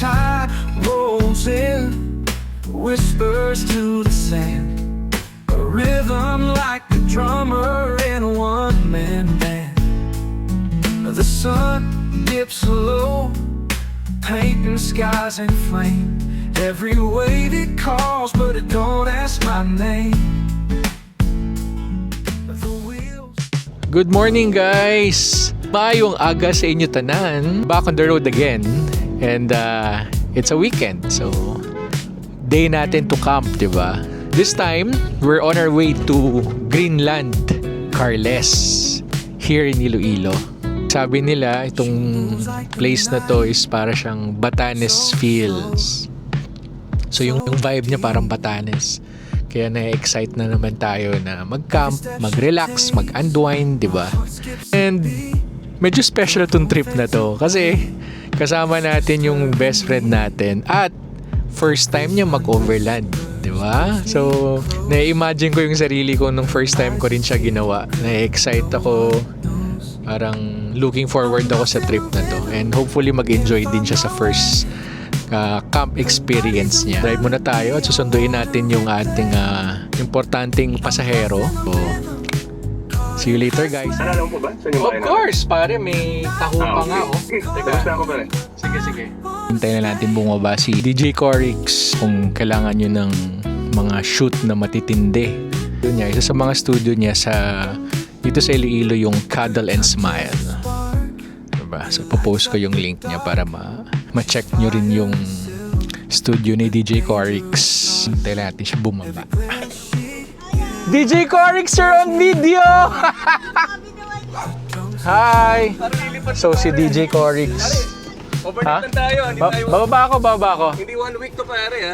tide rolls in, whispers to the sand, a rhythm like a drummer in a one-man band. The sun dips low, painting skies in flame. Every wave it calls, but it don't ask my name. The wheels. Good morning, guys! Maayong aga sa inyo tanan. Back on the road again. And it's a weekend, so day natin to camp, diba? This time, we're on our way to Greenland, Carles, here in Iloilo. Sabi nila, itong place na to is para siyang Batanes feels. So yung vibe niya parang Batanes. Kaya na-excite na naman tayo na mag-camp, mag-relax, mag-unwind, diba? And medyo special itong trip na to kasi kasama natin yung best friend natin at first time niya mag-overland, diba? So, na-imagine ko yung sarili ko nung first time ko rin siya ginawa. Na-excite ako. Parang looking forward ako sa trip na to. And hopefully mag-enjoy din siya sa first camp experience niya. Drive muna tayo at susunduin natin yung ating importanteng pasahero. So, see you later, guys. Alam mo ba? Of course, pare, may taho pa nga, oh. Tapos na ako pare. Sige. Hintayin na natin bumaba si DJ Corix kung kailangan nyo ng mga shoot na matitindi. Yun niya, isa sa mga studio niya dito sa Iloilo yung Cuddle and Smile. Diba? So, popost ko yung link niya para ma-check nyo rin yung studio ni DJ Corix. Hintayin natin siya bumaba. DJ Corix, you're on video! Hi! So, si DJ Corix. Overnight lang tayo. Hindi tayo. Bababa ako. Hindi 1 week to pare ha.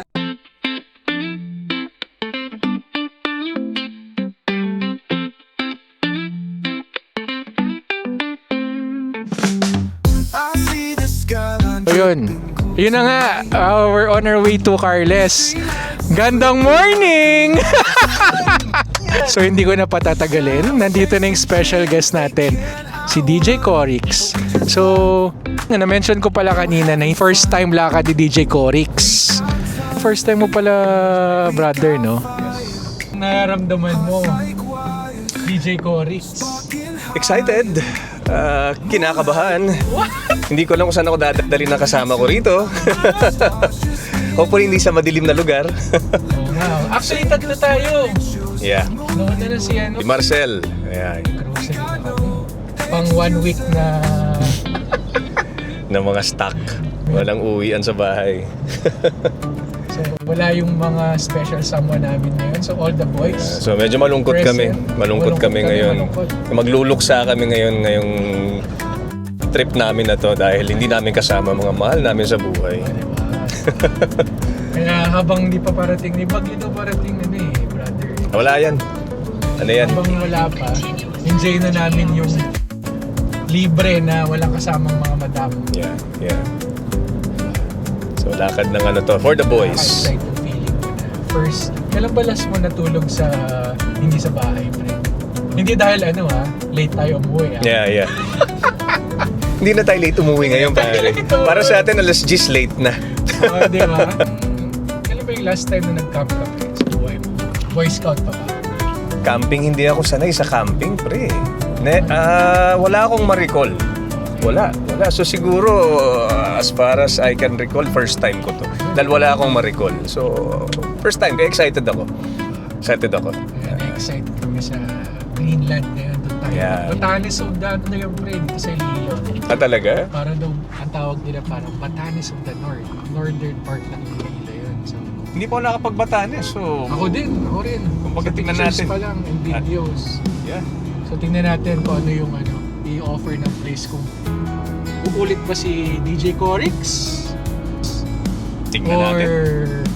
Yun na nga, we're on our way to Carles. Gandang morning! So hindi ko na patatagalin. Nandito na yung special guest natin, si DJ Corix. So, na-mention ko pala kanina na yung first time lakad ni DJ Corix. First time mo pala, brother, no? Nararamdaman mo, DJ Corix? Excited. Kinakabahan. Hindi ko alam kung saan ako dadalhin na kasama ko rito. Hopefully hindi sa madilim na lugar. Wow. Actually, tatlo tayo. Yeah. Nauna na si Si Marcel. Ayan. Pang 1 week na Na mga stock. Walang uwian sa bahay. so wala yung mga special someone namin ngayon. So all the boys. So medyo malungkot kami. Malungkot kami ngayon. Magluluksa kami ngayong trip namin na to dahil hindi namin kasama mga mahal namin sa buhay. Kaya habang hindi pa parating ni Bagyo daw parating brother. Wala yan. Ano yan? Habang wala pa, enjoy na namin yung libre na walang kasamang mga madam. Yeah. So lakad ng ano to for the boys. Excited feeling ko na. First, kailan ba last mo natulog hindi sa bahay, pre? Hindi dahil late tayo umuwi. Yeah. Hindi na tayo late umuwi ngayon, pare. Para sa atin, alas 10 late na. Di ba? Kailan ba yung last time na nag-camp ka sa buhay mo? Boy Scout pa ba? Camping, hindi ako sanay sa camping, pre. Wala akong ma-recall. Wala. So siguro, as far as I can recall, first time ko to. Dahil wala akong ma-recall. So, first time, excited ako. Excited kami sa Greenland ngayon. Yeah. Batanes of the pre, dito sa Iloilo. Talaga? Para daw, ang tawag nila parang Batanes of the North. Northern part ng Iloilo yun. So, Hindi pa ako nakapag-Batanes, so... Ako rin. Kumbaga, tingnan pictures natin. pa lang and videos. Yeah. So tingnan natin kung ano yung i-offer ng place, kung uulit ba si DJ Corix Tingnan or natin.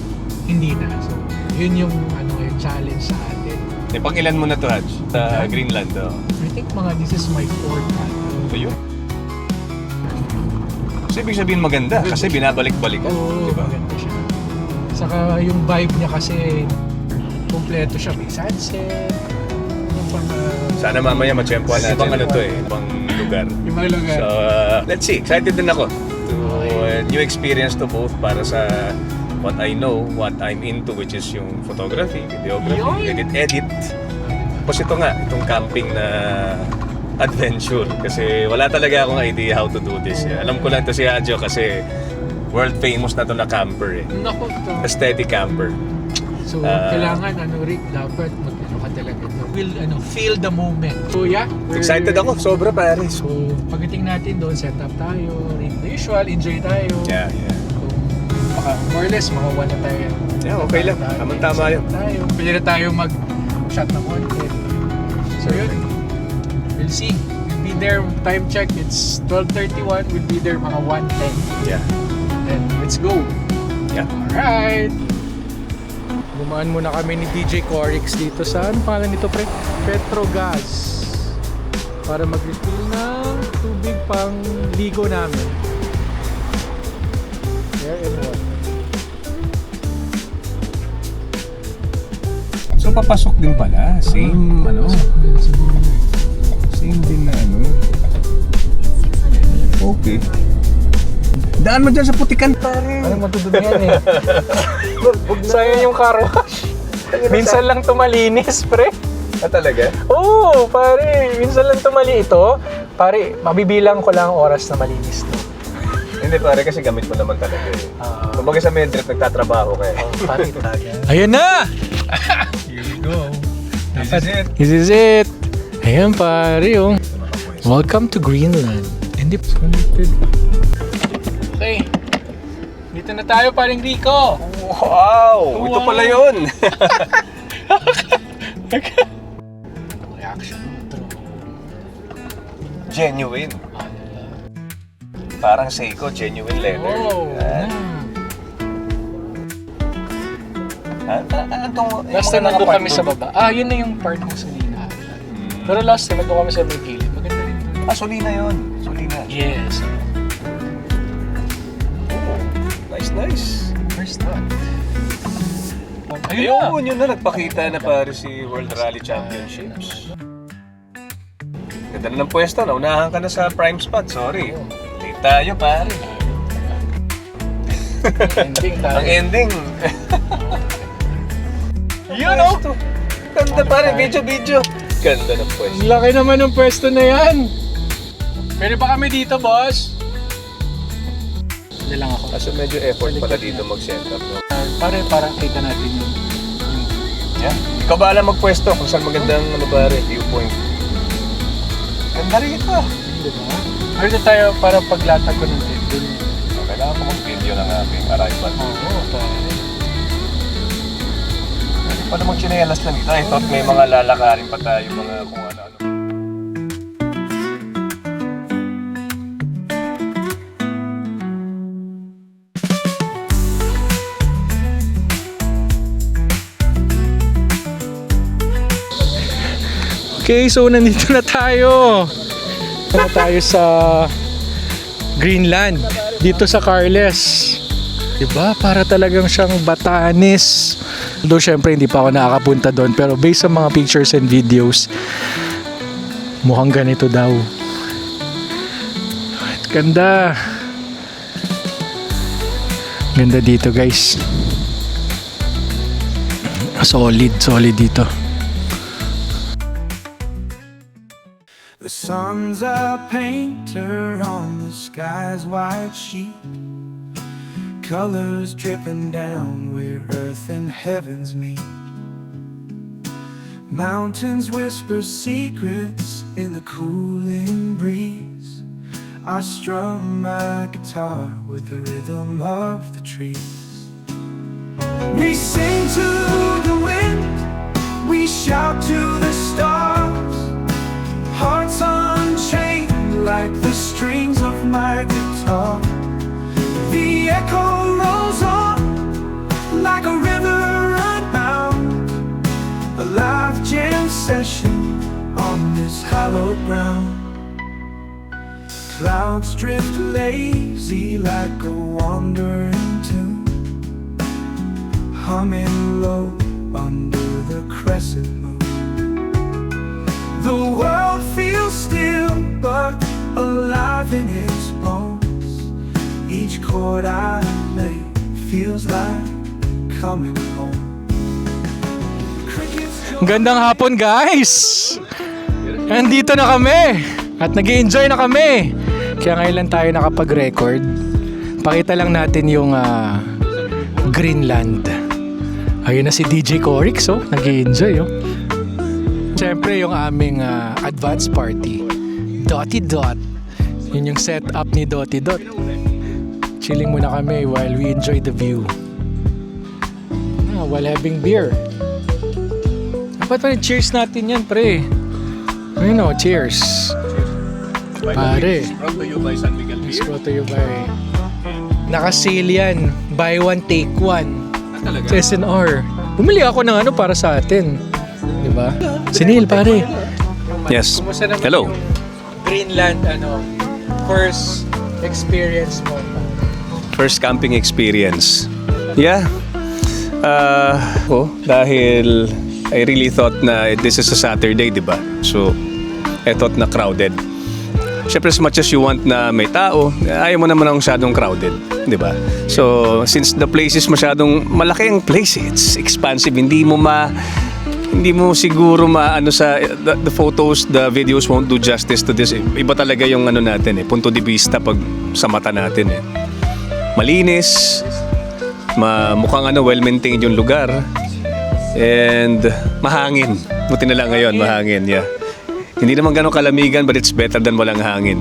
hindi na. So yun yung yung challenge sa atin. Pang ilan mo na to, Haj? Sa Greenland, oh. I think this is my fourth time. So yun. So ibig sabihin maganda kasi binabalik-balikan, Oo, di ba? maganda siya. Saka yung vibe niya kasi kumpleto siya. May sunset. Sana mamaya matsyempohan natin. Ibang ano to eh, ibang lugar. Ibang lugar. So, let's see. Excited din ako to new experience to both para sa what I know, what I'm into, which is yung photography, videography, edit. Tapos ito nga, itong camping na adventure. Kasi wala talaga akong idea how to do this. Alam ko lang ito si Adjo kasi world famous na to na camper eh. Naku to. Aesthetic camper. So, kailangan, Rick, dapat mag-ano ka talaga. Feel the moment. So, yeah. Excited ako, sobra pare. So, pagdating natin doon, set up tayo, rin the usual, enjoy tayo. Yeah. Baka more or less, makawa na tayo. Yeah, okay lang. Tama yun. Pwede na tayo mag-shot ng content. So, yun. We'll see. We'll be there, time check, it's 12:31. We'll be there mga 1:10. Yeah. Then, let's go. Yeah. Alright. Bumaan muna kami ni DJ Corix dito sa, ano pangalan nito, pre? Petrogas. Para mag-refill ng tubig pang ligo namin. Air and water. So papasok din pala. Same Same din na Okay. Daan mo dyan sa putikan pare. Parang matutubig yan eh. Sayang yung car wash. Minsan lang tumalinis, pre. Talaga? Oo, pare. Minsan lang tumali ito. Pare, mabibilang ko lang ang oras na malinis to. Hindi pare, kasi gamit mo naman talaga eh. Kumbaga sa Medrip, nagtatrabaho ka eh. Pare, talaga. Ayan na! Here we go. This is it. This is it. Ayan pare, oh. Welcome to Greenland. Hindi connected. Okay. Dito na tayo, paring Rico. Wow! Ito pala yun! Reaction. Genuine. Parang Seiko, genuine leather. Oh, last time nandun kami sa baba. Yun na yung part ng Solina. Pero last time nandun kami sa may gilid. Maganda rin doon. Solina yun. Solina. Yes. Nice. First one. Ayun na. Yun na, nagpakita na pare si World Rally Championships. Ganda na ng pwesto, naunahan ka na sa prime spot. Sorry. Late tayo pare. Ending tayo. Ang ending. Yun o! Ganda pare, video. Ganda ng pwesto. Laki naman ng pwesto na yan. Pwede ba kami dito, boss? Hindi lang ako. Kaso medyo effort pala dito mag-set up. No? Parang kita natin yung Yeah. Ikaw ba alam magpwesto kung saan magandang viewpoint? Ganda rito. diba? Pwede tayo para paglatag ko ng dun. Kailangan ko mag-video ng aking arrival. Oo, pare. Pwede pala mag-chinelas lang ito. I thought may mga lalakarin pa tayo, mga kung ano-ano. Okay, so nandito na tayo. Nandito tayo sa Greenland, dito sa Carles. Diba? Para talagang siyang Batanes. Although syempre hindi pa ako nakakapunta doon, pero based sa mga pictures and videos, mukhang ganito daw. Ganda. Ganda dito, guys. Solid dito. The sun's a painter on the sky's white sheet, colors dripping down where earth and heavens meet. Mountains whisper secrets in the cooling breeze. I strum my guitar with the rhythm of the trees. We sing to the wind, we shout to the stars. Hearts unchained like the strings of my guitar. The echo rolls on like a river unbound. A live jam session on this hallowed ground. Clouds drift lazy like a wandering tune, humming low under the crescent moon. The world feels still but alive in its bones. Each chord I made feels like coming home. Gandang hapon guys! Nandito na kami! At nag-i-enjoy na kami! Kaya ngayon lang tayo nakapag-record. Pakita lang natin yung Greenland. Ayun na si DJ Corix, oh. Nag-i-enjoy, oh. Siyempre yung aming advance party. Dotty Dot. Yun yung setup ni Dotty Dot. Chilling muna kami while we enjoy the view. While having beer. Dapat pa cheers natin yan, pre. Ayun, oh, cheers. Pare. Brought to you by San Miguel It's Beer. brought to you by... Naka-sale yan. Buy one, take one. Talaga? Sa SNR. Bumili ako ng ano para sa atin. Diba? Si Neil, pare. Yes. Kumusta naman Hello. yung Greenland, first experience mo? First camping experience. Yeah. Dahil I really thought na this is a Saturday, di ba? So, I thought na crowded. Siyempre, as much as you want na may tao, ayaw mo naman ang masyadong crowded, di ba? So, since the place is masyadong malaki ang place, it's expansive. Hindi mo siguro sa the photos, the videos won't do justice to this. Iba talaga yung natin punto de vista pag sa mata natin Malinis, mukhang well-maintained yung lugar, and mahangin. Buti na lang ngayon, mahangin, yeah. Hindi naman ganun kalamigan, but it's better than walang hangin.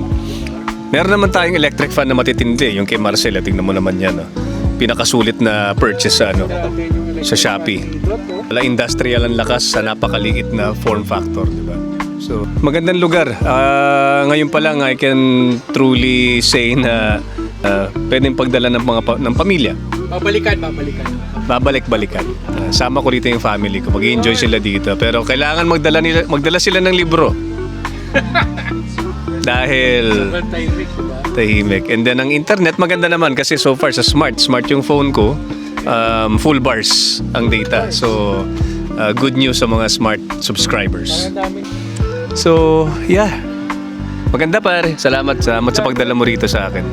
Meron naman tayong electric fan na matitindi, yung kay Marcel, tingnan mo naman yan. Pinakasulit na purchase sa Shopee. Wala industrial ang lakas sa napakaliit na form factor, di ba? So, magandang lugar. Ngayon pa lang, I can truly say na pwedeng pagdala ng pamilya. Babalik-balikan. Sama ko dito yung family ko. Mag-i-enjoy sila dito. Pero kailangan magdala sila ng libro. Dahil tahimik. And then ang internet maganda naman kasi so far sa smart yung phone ko, full bars ang data. So good news sa mga smart subscribers. So yeah, maganda pare. Salamat sa pagdala mo rito sa akin.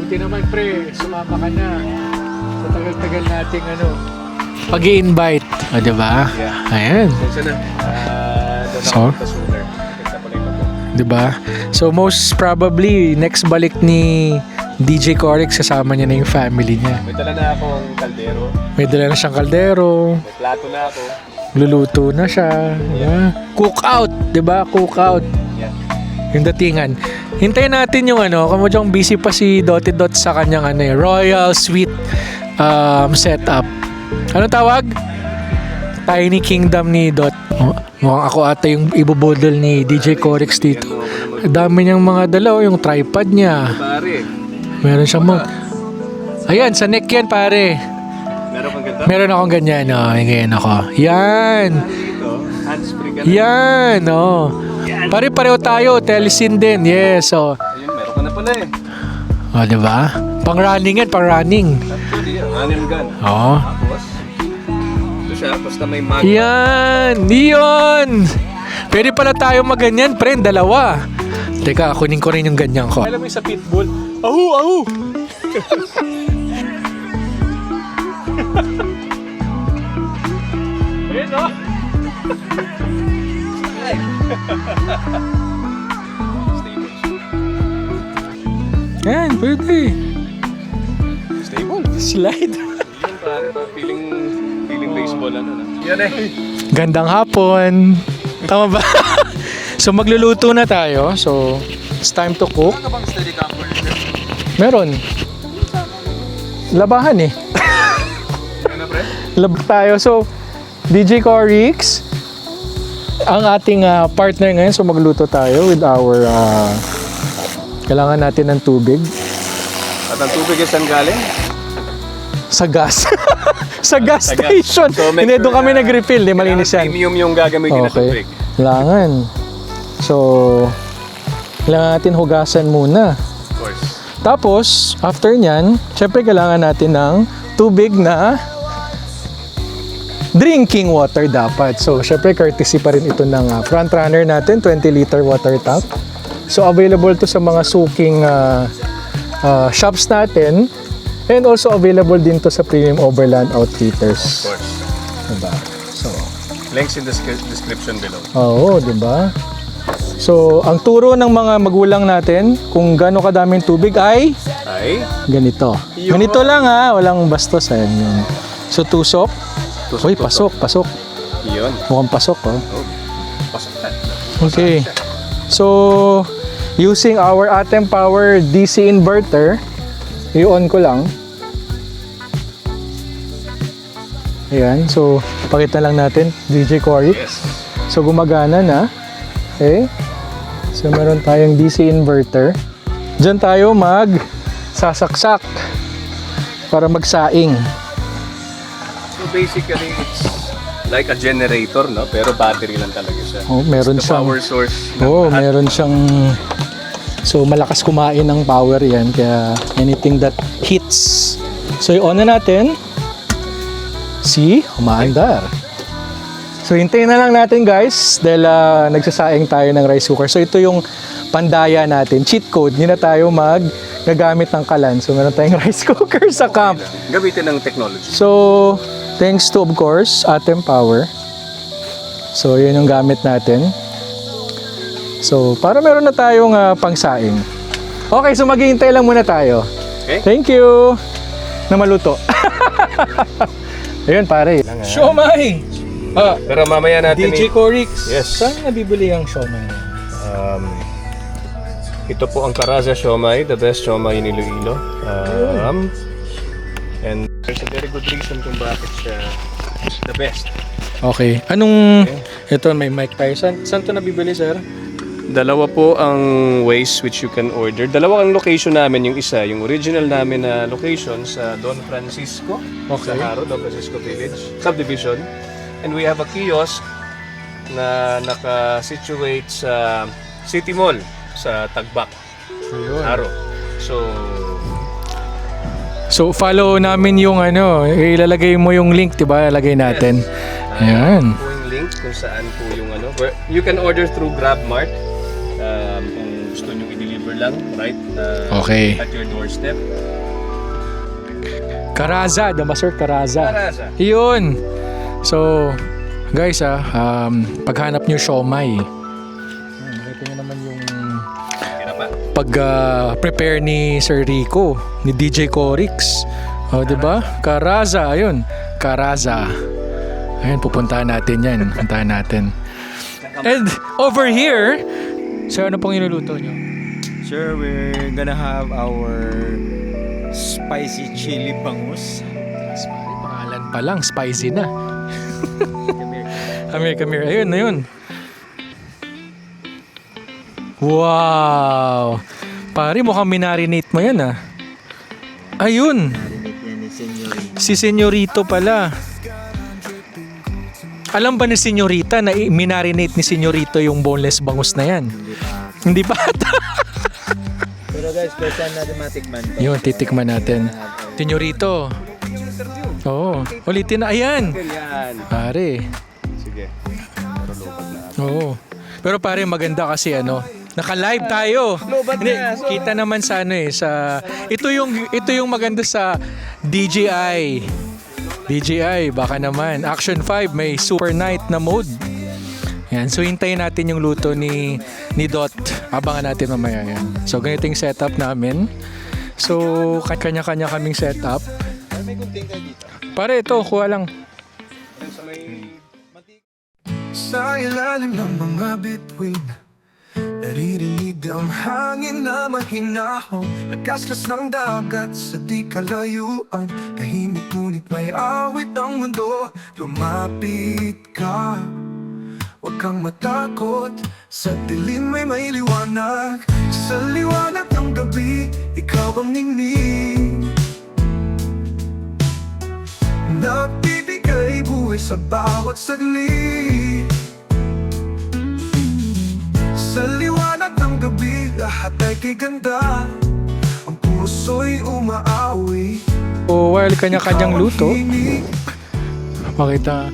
Buti naman pre, sumama ka na sa tagal-tagal nating pag-i-invite, diba? Yeah. Ayan. So, diba? So most probably next balik ni DJ Corix, kasama niya na yung family niya. May dala na akong kaldero. May dala na siyang kaldero. May plato na ako. Luluto na siya. Yeah. Cook out, diba? Cook out. Yeah. Yung datingan. Hintayin natin yung kamudyang busy pa si Dotty Dot sa kanyang Royal Suite setup. Ano tawag? Tiny Kingdom ni Dot. Mukhang ako ata yung ibubodol ni DJ Corix dito. Dami niyang mga dalaw, yung tripod niya. Pare. Meron siyang ayan, sa neck yan pare. Meron kang ganda? Meron akong ganyan, ganyan ako. Yan. Dito, hands-free ka na. Yan, Pare-pareho tayo, telesin din. Yes, Ayun, meron ka na pala diba? Pang-running yan, pang-running. Actually, running gun. Tapos, ito siya, basta may mag. Yan, yun. Pwede pala tayo maganyan, friend, dalawa. Teka, kunin ko rin yung ganyan ko. Alam mo yung sa pitbull? Ahu! Ayun, Yan, pwede. Stable. Slide. Yun pare, feeling baseball Yan Gandang hapon. Tama ba? So magluluto na tayo. So it's time to cook. Ano bang steady camper? Meron. Labahan Ano pre? Lab tayo. So DJ Corix ang ating partner ngayon. So magluto tayo with our kailangan natin ng tubig. At ang tubig ay saan galing? Sa gas. sa gas Sa gas. station. So, make Hindi, doon sure kami na nag-refill. Di malinis yan. Premium yung gagamitin na tubig. Kailangan. So, kailangan natin hugasan muna. Of course. Tapos, after nyan, syempre kailangan natin ng tubig na drinking water dapat. So, syempre courtesy pa rin ito ng front runner natin, 20-liter water tap. So, available to sa mga suking shops natin. And also available din to sa Premium Overland Outfitters. Of course. Diba? So, Links in the description below. oo, diba? So, ang turo ng mga magulang natin kung gaano kadaming tubig ay Ay, ganito. Yun. Ganito lang ha, walang bastos. Ayan yun. So, tusok. Uy, pasok. Yun. Mukhang pasok, oh. Oh, pasok na. Okay. So, using our Atem Power DC inverter, i-on ko lang. Ayan. So, pakita lang natin. DJ Cory. Yes. So, gumagana na. Okay. So, meron tayong DC inverter. Diyan tayo sasaksak para magsaing. So basically, it's like a generator, no? Pero battery lang talaga siya. Oh, meron It's the siyang power source. ng Oh, lahat. meron siyang so malakas kumain ng power 'yan kaya anything that hits. So i-on na natin. See, umaandar. So hintayin na lang natin guys dahil nagsasaing tayo ng rice cooker. So ito yung pandaya natin, cheat code. Hindi na tayo gagamit ng kalan. So meron tayong rice cooker sa camp. Gamitin ng technology. So thanks to of course Atem Power. So yun yung gamit natin. So para meron na tayong pangsaing. Okay, so maghihintay lang muna tayo. Okay. Thank you na maluto. Ayun pare. Siomay! Pero mamaya natin DJ Corix. Yes. Saan nabibili ang siomay? Ito po ang Caraza Siomay, the best siomay in Iloilo. And there's a very good reason kung bakit siya the best. Okay. Anong ito may mic tayo. Saan to nabibili, sir? Dalawa po ang ways which you can order. Dalawa ang location namin. Yung isa, yung original namin na location sa Don Francisco. Okay. Sa Haro, Don Francisco Village, subdivision. And we have a kiosk na naka-situate sa City Mall sa Tagbak, Haro. So follow namin yung ilalagay mo yung link, 'di ba? Ilalagay natin. Ayan. Po yung link kung saan po yung you can order through GrabMart. Kung gusto nyo i-deliver lang, right? Okay. At your doorstep. Caraza, Damasur Caraza. Caraza. Yun. So, guys paghanap nyo siomay. Nakita nyo naman yung pag-prepare ni Sir Rico, ni DJ Corix. O, di ba? Caraza, ayun. Caraza. Ayun, pupuntahan natin yan. Puntahan natin. And over here, so ano pong inuluto nyo? Sure, we're gonna have our spicy chili bangus. Pangalan pa lang, spicy na. Come here. Ayun, ayun. Wow! Pare, mukhang minarinate mo yan ah. Ayun! Si Senyorito pala. Alam ba ni Senyorita na minarinate ni Senyorito yung boneless bangus na yan? Hindi pa ata. Pero guys, first time natin matikman to. Yun, titikman natin. Senyorito. Oo. Ulitin na. Ayan. Yan. Pare. Sige. Oo. Pero pare, maganda kasi naka-live tayo. Hindi, kita naman sa sa ito yung maganda sa DJI. DJI, baka naman. Action 5 may super night na mode. Yan, so hintayin natin yung luto ni Dot. Abangan natin mamaya yan. So ganito yung setup namin. So kanya-kanya kaming setup. Pare, ito, kuha lang. Sa ilalim ng mga bituin, naririnig ang hangin na mahinahon. Nagkaskas ng dagat sa di kalayuan. Tahimik ngunit may awit ang mundo. Lumapit ka, huwag kang matakot. Sa dilim may liwanag. Sa liwanag ng gabi, ikaw ang ningning. Nagbibigay buhay sa bawat saglit. Sa liwanag ng gabi, lahat ay kay ganda. Ang puso'y umaawi. So while kanya-kanyang luto, makita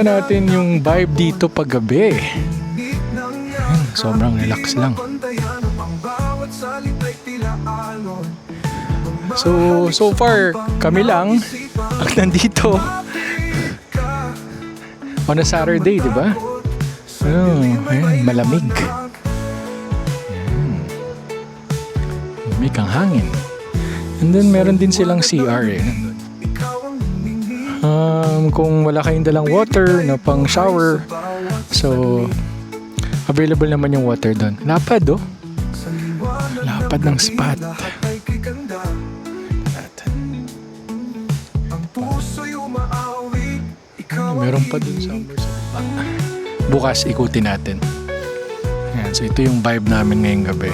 natin yung vibe dito pag gabi. Sobrang relax lang. So far, kami lang ang nandito on a Saturday, di ba? Ayan, malamig. Ayan. Malamig ang hangin. And then, meron din silang CR eh. Kung wala kayong dalang water na pang shower, so available naman yung water doon. Lapad oh. Lapad ng spot. Meron pa dun somewhere sa baba. Bukas ikutin natin. Ayan, so ito yung vibe namin ngayong gabi.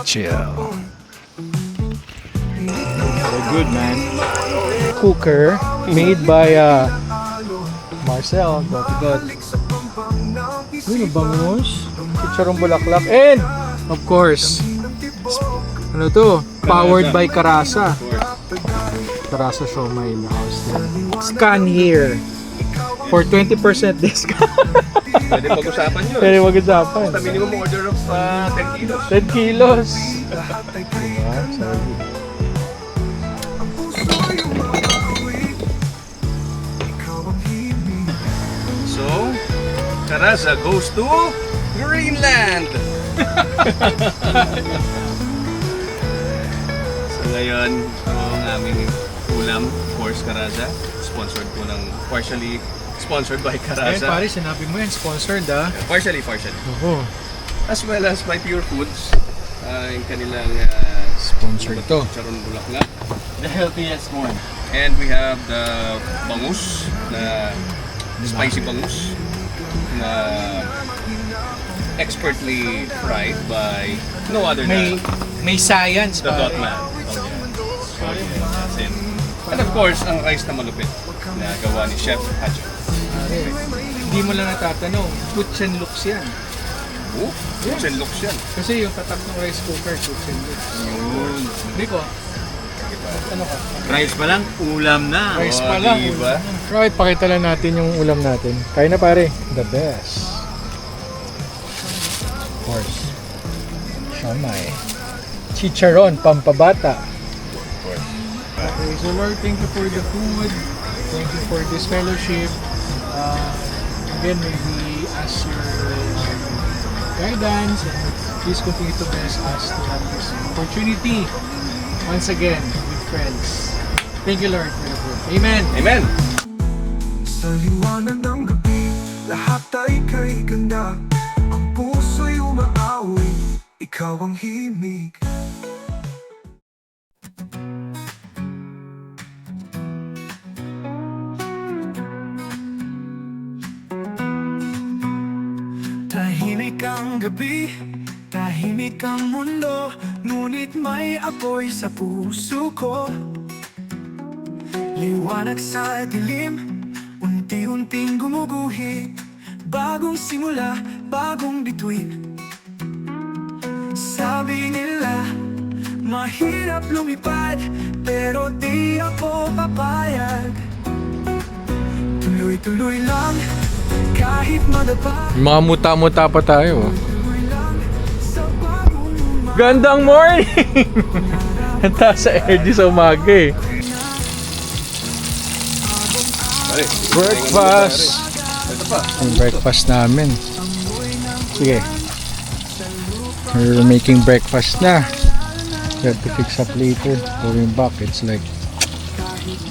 Chill. So good, man. Cooker made by Marcel. Got Uy, bangus. Chicharong bulaklak. And, of course, ano to? Powered by Karasa. Karasa Siomai in the house. Scan here for 20% discount. Pwede pag-usapan yun. Pwede mag-usapan. Basta minimum order of 10 kilos. 10 kilos. Diba? Sorry. So, Karasa goes to Greenland! So ngayon, ang aming ulam, of course, Karasa. Sponsored po partially sponsored by Karasa. Pare, sinabi mo yan, sponsored Partially. Oo. As well as My Pure Foods. Yung kanilang Sponsored to. Charon Bulaklak. The healthiest one. And we have the bangus na spicy bangus na expertly fried by no other than May science the Dot Man. And of course, ang rice na malupit na gawa ni Chef Hajo. Hindi mo lang natatanong, puts and looks yan. Oh, looks and looks yan. Kasi yung tatak ng rice cooker, puts and looks. Yun. Hindi ko. Ano ka? Rice pa lang, ulam na. Rice Oh, pa lang. diba? Right, pakita lang natin yung ulam natin. Kaya na pare, the best. Of course. Siomai. Chicharon, pampabata. Okay, so Lord, thank you for the food. Thank you for this fellowship. Again, may we ask your guidance and please continue to bless us to have this opportunity once again with friends. Thank you, Lord, for the food. Amen. Amen! Sa liwanag ng gabi, lahat ay kay ganda. Ang puso'y umaawi, ikaw ang himig. Tahimik ang gabi, tahimik ang mundo, ngunit may apoy sa puso ko. Liwanag sa dilim, unti-unting gumuguhit. Bagong simula, bagong bituin. Sabi nila, mahirap lumipad, pero di ako papayag. Tuloy-tuloy lang, kahit madapa. Mga muta-muta pa tayo. Tuloy lang sa bagong Gandang morning! Ang taas sa energy sa umaga eh. Breakfast! Ito pa. Yung breakfast namin. Sige. We're making breakfast na. We have to fix up later. Going back, it's like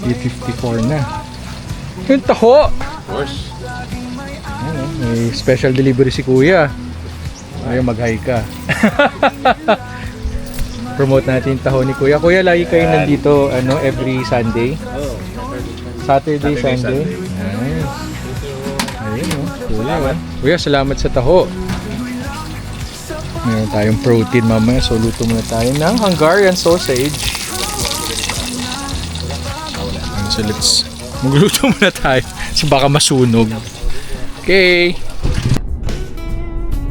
8:54 na. Yung taho! Of course. Ano, may special delivery si Kuya. Ayaw mag-hi ka. Promote natin yung taho ni Kuya. Kuya, lagi kayo nandito every Sunday. Saturday, Sunday. Ayun. Ayun, Kuya. Kuya, salamat sa taho. Meron tayong protein mamaya. So, luto muna tayo ng Hungarian sausage. So, let's magluto muna tayo. Kasi baka masunog. Okay.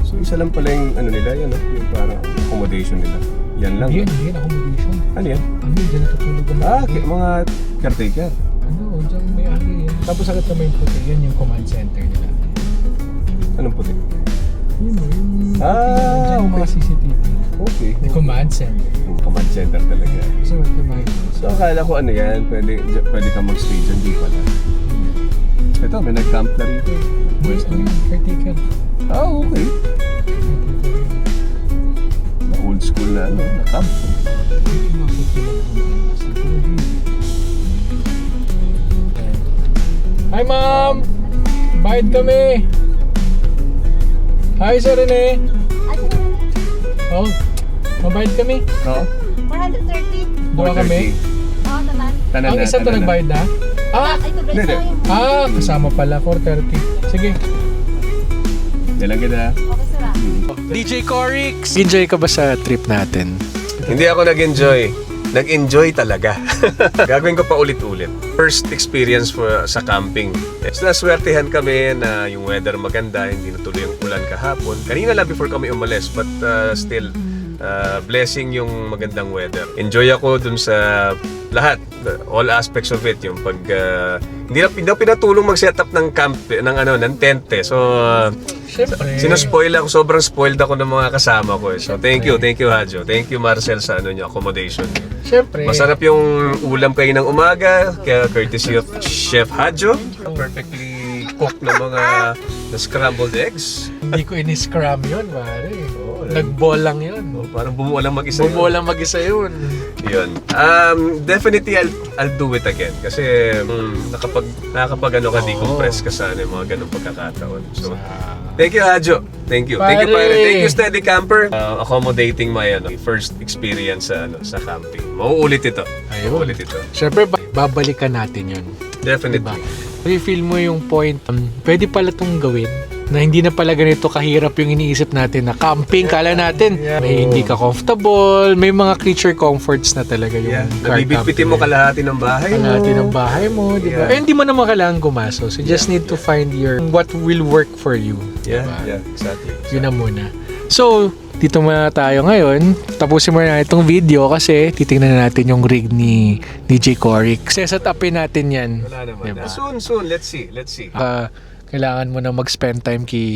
So isa lang pala yung nila, yan, no? Yung parang accommodation nila. Yan lang. Yan, accommodation. Ano yan? Dyan natutulog ang Mga caretaker. Dyan may ari yan. Tapos agad na may puti. Yan yung command center nila. Anong puti? Yun yung Ah, dyan yung mga okay. CCTV. okay. Command center. Yung command center talaga. So, command. So, akala ko ano yan, pwede kang mag-stay dyan, di pala. Ito, may nag-camp na rito. Pwesto. Vertical. Okay. Old school na na-camp. Hi, Ma'am! Bayad kami! Hi, Sir Rene! Oh, mabayad kami? Oo. 430. Dua kami? Oo, tanan. Tanan Ang na, isa to tanan na. nagbayad na? Ah! Ay, kubra Hindi, tayo. Kasama pala, 430. Sige. Dalang ganda. Okay, sira. DJ Corix! Enjoy ka ba sa trip natin? Hindi ako nag-enjoy. Nag-enjoy talaga. Gagawin ko pa ulit-ulit. First experience sa camping. Naswertehan kami na yung weather maganda, hindi natuloy yung ulan kahapon. Kanina lang before kami umalis, but still, blessing yung magandang weather. Enjoy ako dun sa lahat, all aspects of it. Yung pag, hindi na pinatulong mag-set up ng camp, ng tent eh. So, Siyempre. sinospoil ako, sobrang spoiled ako ng mga kasama ko eh. So, thank you Hadjo. Thank you Marcel sa accommodation. Siyempre. Masarap yung ulam kayo ng umaga, kaya courtesy of Chef Hadjo. Perfectly cooked na mga scrambled eggs. Hindi ko in-scrum yun, pare. Nag-ball lang yun. Parang bumuo lang mag-isa yun. Bumuo lang mag-isa yun. Yun. Definitely I'll do it again kasi nakakapag decompress ka sa mga ganung pagkakataon. So, thank you Hadjo. Thank you. Thank you Pare. Pare. Thank you Steady Camper. Accommodating my first experience sa camping. Mauulit ito. Ayun. Mauulit ito. Siyempre, babalikan natin yun. Definitely. Diba? Feel mo yung point, pwede pala itong gawin na hindi na pala ganito kahirap yung iniisip natin na camping, kala natin may hindi ka comfortable, may mga creature comforts na talaga yung car Nabibitbitin mo kalahati ng bahay mo. kalahati ng bahay mo, di ba? Yeah. Eh, hindi mo naman kailangan gumaso. So, just need to find what will work for you. Yeah, Diba? yeah, exactly. Yun na muna. So, dito muna tayo ngayon. Tapusin muna natin itong video kasi titingnan na natin yung rig ni DJ Corix. Set upin natin yan. Wala naman. Diba? Soon. Let's see. Kailangan mo na mag-spend time kay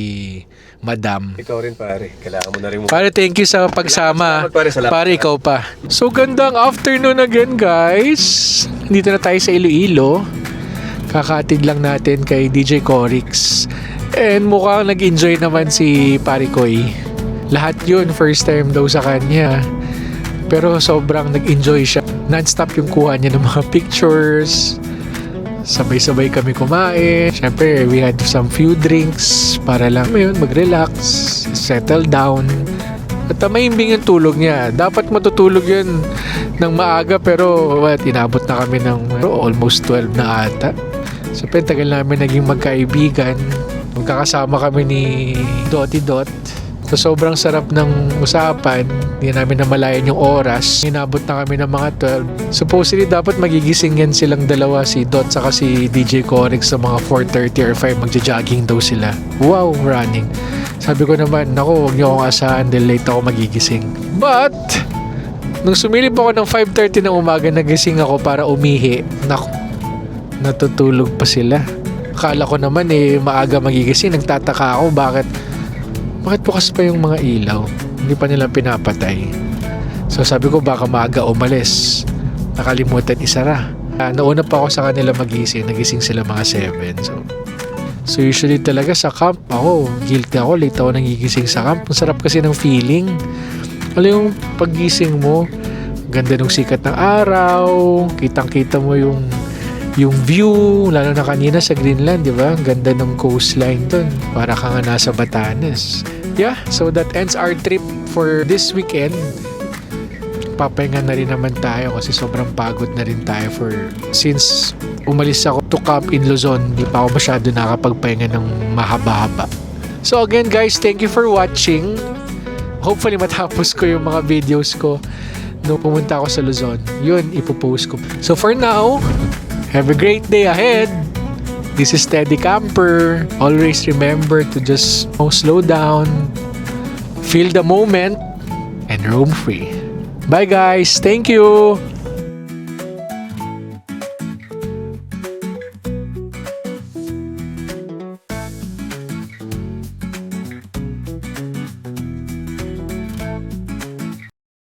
Madam. Ikaw rin pare. Kailangan mo na rin mo. Pare, thank you sa pagsama. Salamat, pare. Salamat. Pare, ikaw pa. So, gandang afternoon again, guys. Dito na tayo sa Iloilo. Kakatid lang natin kay DJ Corix. And mukhang nag-enjoy naman si Pare Koy. Lahat yun, first time daw sa kanya. Pero sobrang nag-enjoy siya. Non-stop yung kuha niya ng mga pictures. Sabay-sabay kami kumain. Siyempre, we had some few drinks para lang mag-relax, settle down. At mahimbing yung tulog niya. Dapat matutulog yun ng maaga pero inabot na kami ng almost 12 na ata. So, tagal namin naging magkaibigan. Magkakasama kami ni Dotty Dot. So, sobrang sarap ng usapan. Hindi namin namalayan yung oras. Inabot na kami ng mga 12. Supposedly, dapat magigising yan silang dalawa, si Dot saka si DJ Corix sa mga 4:30 or 5. Magja-jogging daw sila. Wow, running. Sabi ko naman, naku, huwag niyo akong asahan dahil late ako magigising. But, nung sumilip ako ng 5:30 ng umaga, nagising ako para umihi. Naku, natutulog pa sila. Akala ko naman maaga magigising. Nagtataka ako, bakit bukas pa yung mga ilaw? Hindi pa nila pinapatay. So sabi ko baka maaga umalis. Nakalimutan isara. Nauna pa ako sa kanila magising. Nagising sila mga 7. So usually talaga sa camp ako, guilty ako. Late ako nagigising sa camp. Ang sarap kasi ng feeling. Alam yung paggising mo, ganda ng sikat ng araw. Kitang-kita mo yung view, lalo na kanina sa Greenland, di ba? Ang ganda ng coastline dun. Para ka nga nasa Batanes. Yeah, so that ends our trip for this weekend. Papahinga na rin naman tayo kasi sobrang pagod na rin tayo since umalis ako to camp in Luzon, di pa ako masyado nakapagpahinga ng mahaba-haba. So again guys, thank you for watching. Hopefully matapos ko yung mga videos ko nung pumunta ako sa Luzon. Yun, ipopost ko. So for now, have a great day ahead. This is Steady Camper. Always remember to just slow down, feel the moment, and roam free. Bye guys. Thank you.